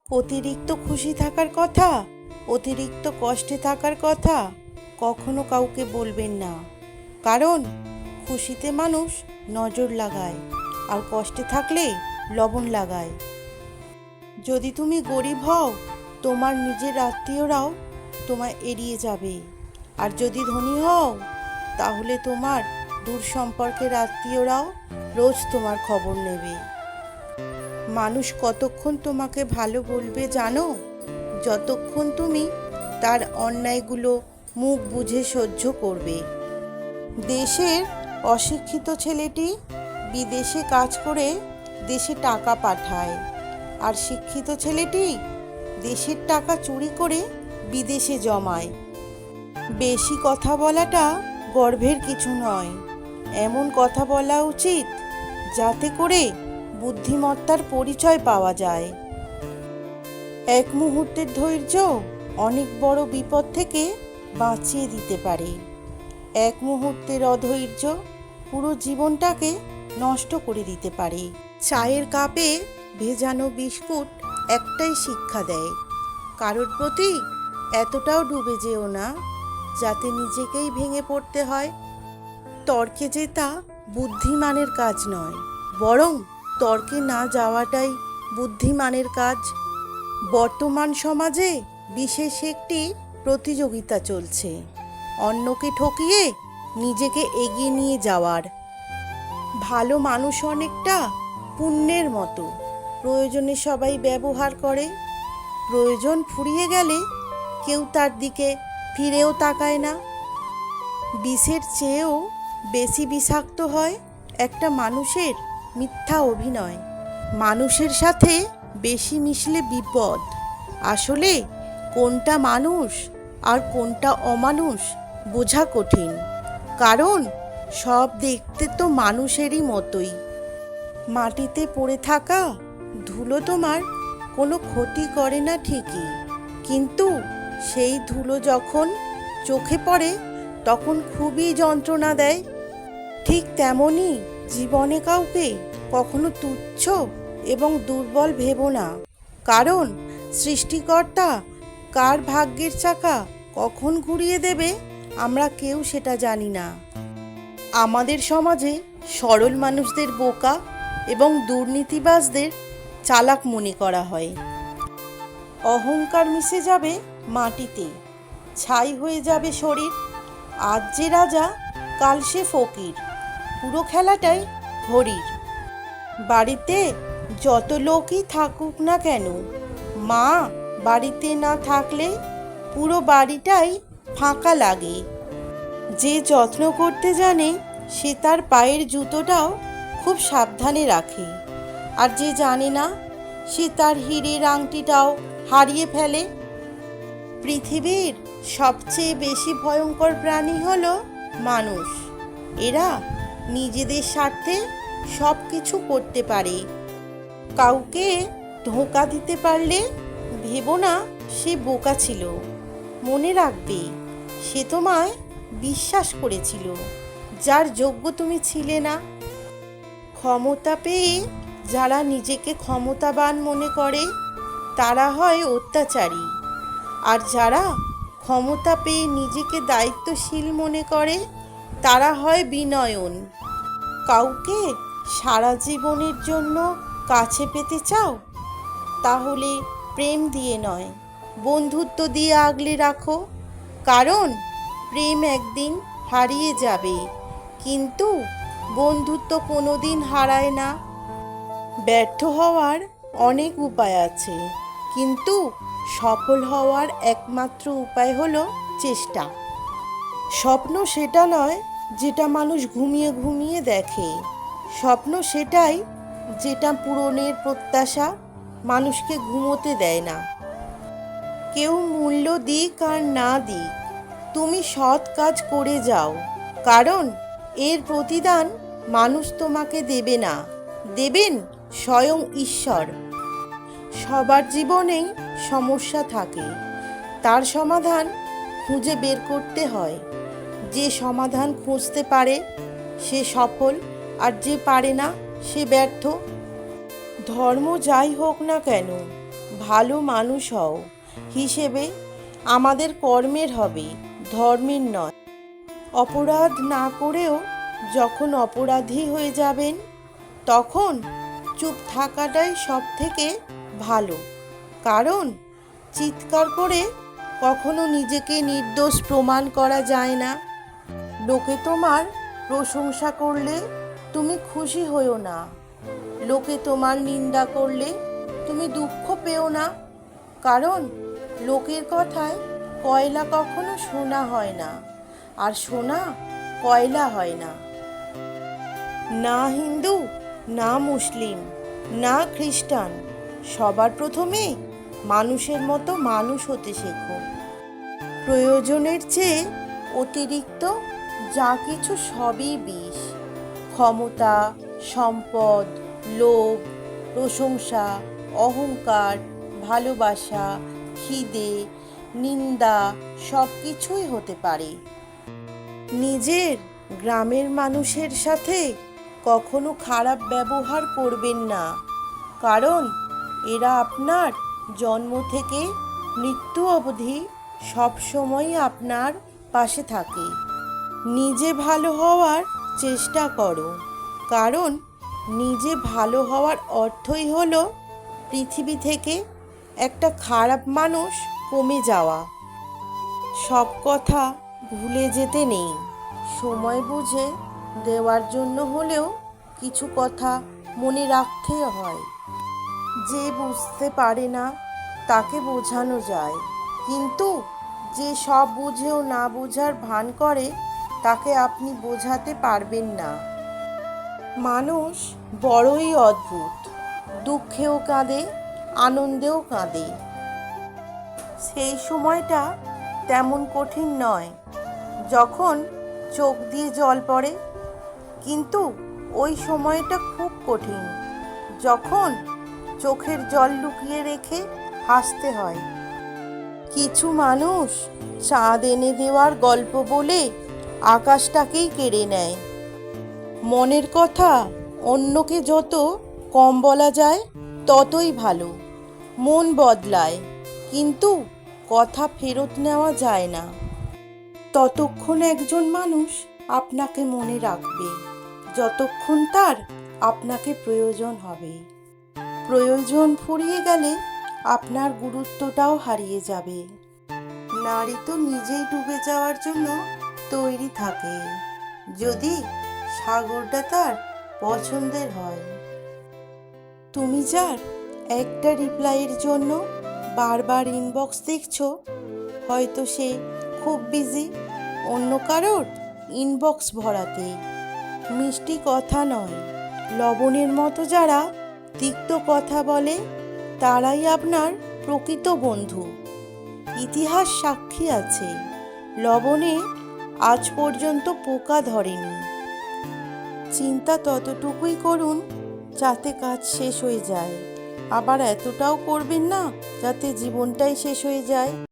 অতিরিক্ত খুশি থাকার কথা, অতিরিক্ত কষ্টে থাকার কথা কখনো কাউকে বলবেন না। কারণ খুশিতে মানুষ নজর লাগায়, আর কষ্টে থাকলে লবণ লাগায়। যদি তুমি গরিব হও, তোমার নিজের আত্মীয়রাও তোমায় এড়িয়ে যাবে। আর যদি ধনী হও, তাহলে তোমার দূর সম্পর্কের আত্মীয়রাও রোজ তোমার খবর নেবে। মানুষ কতক্ষণ তোমাকে ভালো বলবে জানো? যতক্ষণ তুমি তার অন্যায়গুলো মুখ বুজে সহ্য করবে। দেশের অশিক্ষিত ছেলেটি বিদেশে কাজ করে দেশে টাকা পাঠায়, আর শিক্ষিত ছেলেটি দেশের টাকা চুরি করে বিদেশে জমায়। বেশি কথা বলাটা গর্বের কিছু নয়, এমন কথা বলা উচিত যাতে করে বুদ্ধিমত্তার পরিচয় পাওয়া যায়। এক মুহূর্তের ধৈর্য অনেক বড় বিপদ থেকে বাঁচিয়ে দিতে পারে। এক মুহূর্তের অধৈর্য পুরো জীবনটাকে নষ্ট করে দিতে পারে। চায়ের কাপে ভেজানো বিস্কুট একটাই শিক্ষা দেয়, কারোর প্রতি এতটাও ডুবে যেও না যাতে নিজেকেই ভেঙে পড়তে হয়। তর্কে জেতা বুদ্ধিমানের কাজ নয়, বরং তর্কে না যাওয়াটাই বুদ্ধিমানের কাজ। বর্তমান সমাজে বিশেষ একটি প্রতিযোগিতা চলছে, অন্যকে ঠকিয়ে নিজেকে এগিয়ে নিয়ে যাওয়ার। ভালো মানুষ অনেকটা পুণ্যের মতো, প্রয়োজনে সবাই ব্যবহার করে, প্রয়োজন ফুরিয়ে গেলে কেউ তার দিকে ফিরেও তাকায় না। বিষের চেয়েও বেশি বিষাক্ত হয় একটা মানুষের মিথ্যা অভিনয়। মানুষের সাথে বেশি মিশলে বিপদ। আসলে কোনটা মানুষ আর কোনটা অমানুষ বোঝা কঠিন, কারণ সব দেখতে তো মানুষেরই মতোই। মাটিতে পড়ে থাকা ধুলো তোমার কোনো ক্ষতি করে না ঠিকই, কিন্তু সেই ধুলো যখন চোখে পড়ে তখন খুবই যন্ত্রণা দেয়। ঠিক তেমনই জীবনে কাউকে কখনো তুচ্ছ এবং দুর্বল ভেবো না, কারণ সৃষ্টিকর্তা কার ভাগ্যের চাকা কখন ঘুরিয়ে দেবে আমরা কেউ সেটা জানি না। আমাদের সমাজে সরল মানুষদের বোকা এবং দুর্নীতিবাজদের চালাক মনে করা হয়। অহংকার মিশে যাবে মাটিতে, ছাই হয়ে যাবে শরীর। আজ যে রাজা, কাল সে ফকির, পুরো খেলাটাই ঘড়ির। বাড়িতে যত লোকই থাকুক না কেন, মা বাড়িতে না থাকলে পুরো বাড়িটাই ফাঁকা লাগে। যে যত্ন করতে জানে সে তার পায়ের জুতোটাও খুব সাবধানে রাখে, আর যে জানে না সে তার হীরের আংটিটাও হারিয়ে ফেলে। পৃথিবীর সবচেয়ে বেশি ভয়ঙ্কর প্রাণী হলো মানুষ। এরা নিজেদের স্বার্থে সব কিছু করতে পারে। কাউকে ধোঁকা দিতে পারলে ভেবো না সে বোকা ছিল, মনে রাখবে সে তোমায় বিশ্বাস করেছিল যার যোগ্য তুমি ছিলে না। ক্ষমতা পেয়ে যারা নিজেকে ক্ষমতাবান মনে করে তারা হয় অত্যাচারী, আর যারা ক্ষমতা পেয়ে নিজেকে দায়িত্বশীল মনে করে তারা হয় বিনয়ন। কাউকে সারা জীবনের জন্য কাছে পেতে চাও? তাহলে প্রেম দিয়ে নয়, বন্ধুত্ব দিয়ে আগলে রাখো। কারণ প্রেম একদিন হারিয়ে যাবে, কিন্তু বন্ধুত্ব কোনোদিন হারায় না। ব্যর্থ হওয়ার অনেক উপায় আছে, কিন্তু সফল হওয়ার একমাত্র উপায় হলো চেষ্টা। স্বপ্ন সেটা নয় যেটা মানুষ ঘুমিয়ে ঘুমিয়ে দেখে, স্বপ্ন সেটাই যেটা পূরণের প্রত্যাশা মানুষকে ঘুমোতে দেয় না। কেউ মূল্য দিক আর না দিক, তুমি সৎ কাজ করে যাও, কারণ এর প্রতিদান মানুষ তোমাকে দেবে না, দেবেন স্বয়ং ঈশ্বর। সবার জীবনেই সমস্যা থাকে, তার সমাধান খুঁজে বের করতে হয়। যে সমাধান খুঁজতে পারে সে সফল, আর যে পারে না সে ব্যর্থ। ধর্ম যাই হোক না কেন, ভালো মানুষ হও হিসেবে আমাদের কর্মের হবে, ধর্মের নয়। অপরাধ না করেও যখন অপরাধী হয়ে যাবেন, তখন চুপ থাকাটাই সব থেকে ভালো। কারণ চিৎকার করে কখনো নিজেকে নির্দোষ প্রমাণ করা যায় না। লোকে তোমার প্রশংসা করলে তুমি খুশি হইও না, লোকে তোমার নিন্দা করলে তুমি দুঃখ পেও না। কারণ লোকের কথায় কয়লা কখনো সোনা হয় না, আর সোনা কয়লা হয় না। না হিন্দু, না মুসলিম, না খ্রিস্টান, সবার প্রথমে মানুষের মতো মানুষ হতে শেখো। প্রয়োজনের চেয়ে অতিরিক্ত যা কিছু সবই বিষ। ক্ষমতা, সম্পদ, লোভ, প্রশংসা, অহংকার, ভালোবাসা, খিদে, নিন্দা সব কিছুই হতে পারে। নিজের গ্রামের মানুষের সাথে কখনো খারাপ ব্যবহার করবেন না, কারণ এরা আপনার জন্ম থেকে মৃত্যু অবধি সবসময় আপনার পাশে থাকে। নিজে ভালো হওয়ার চেষ্টা করো, কারণ নিজে ভালো হওয়ার অর্থই হলো পৃথিবী থেকে একটা খারাপ মানুষ কমে যাওয়া। সব কথা ভুলে যেতে নেই, সময় বুঝে দেওয়ার জন্য হলেও কিছু কথা মনে রাখতে হয়। যে বুঝতে পারে না তাকে বোঝানো যায়, কিন্তু যে সব বুঝেও না বোঝার ভান করে তাকে আপনি বোঝাতে পারবেন না। মানুষ বড়ই অদ্ভুত, দুঃখেও কাঁদে, আনন্দেও কাঁদে। সেই সময়টা তেমন কঠিন নয় যখন চোখ দিয়ে জল পড়ে, কিন্তু ওই সময়টা খুব কঠিন যখন চোখের জল লুকিয়ে রেখে হাসতে হয়। কিছু মানুষ চাঁদ এনে দেওয়ার গল্প বলে আকাশটাকেই কেড়ে নেয়। মনের কথা অন্যকে যত কম বলা যায় ততই ভালো। মন বদলায়, কিন্তু কথা ফেরত নেওয়া যায় না। ততক্ষণ একজন মানুষ আপনাকে মনে রাখবে যতক্ষণ তার আপনাকে প্রয়োজন হবে। প্রয়োজন ফুরিয়ে গেলে আপনার গুরুত্বটাও হারিয়ে যাবে। নারী তো নিজেই ডুবে যাওয়ার জন্য তৈরি থাকে, যদি সাগরটা তার পছন্দের হয়। তুমি যার একটা রিপ্লাইয়ের জন্য বারবার ইনবক্স দেখছো, হয়তো সে খুব বিজি অন্য কারোর ইনবক্স ভরাতে। মিষ্টি কথা নয়, লবণের মতো যারা তিক্ত কথা বলে তারাই আপনার প্রকৃত বন্ধু। ইতিহাস সাক্ষী আছে, লবণে আজ পর্যন্ত পোকা ধরেনি। চিন্তা ততটুকুই করুন যাতে কাজ শেষ হয়ে যায়, আবার এতটাও করবেন না যাতে জীবনটাই শেষ হয়ে যায়।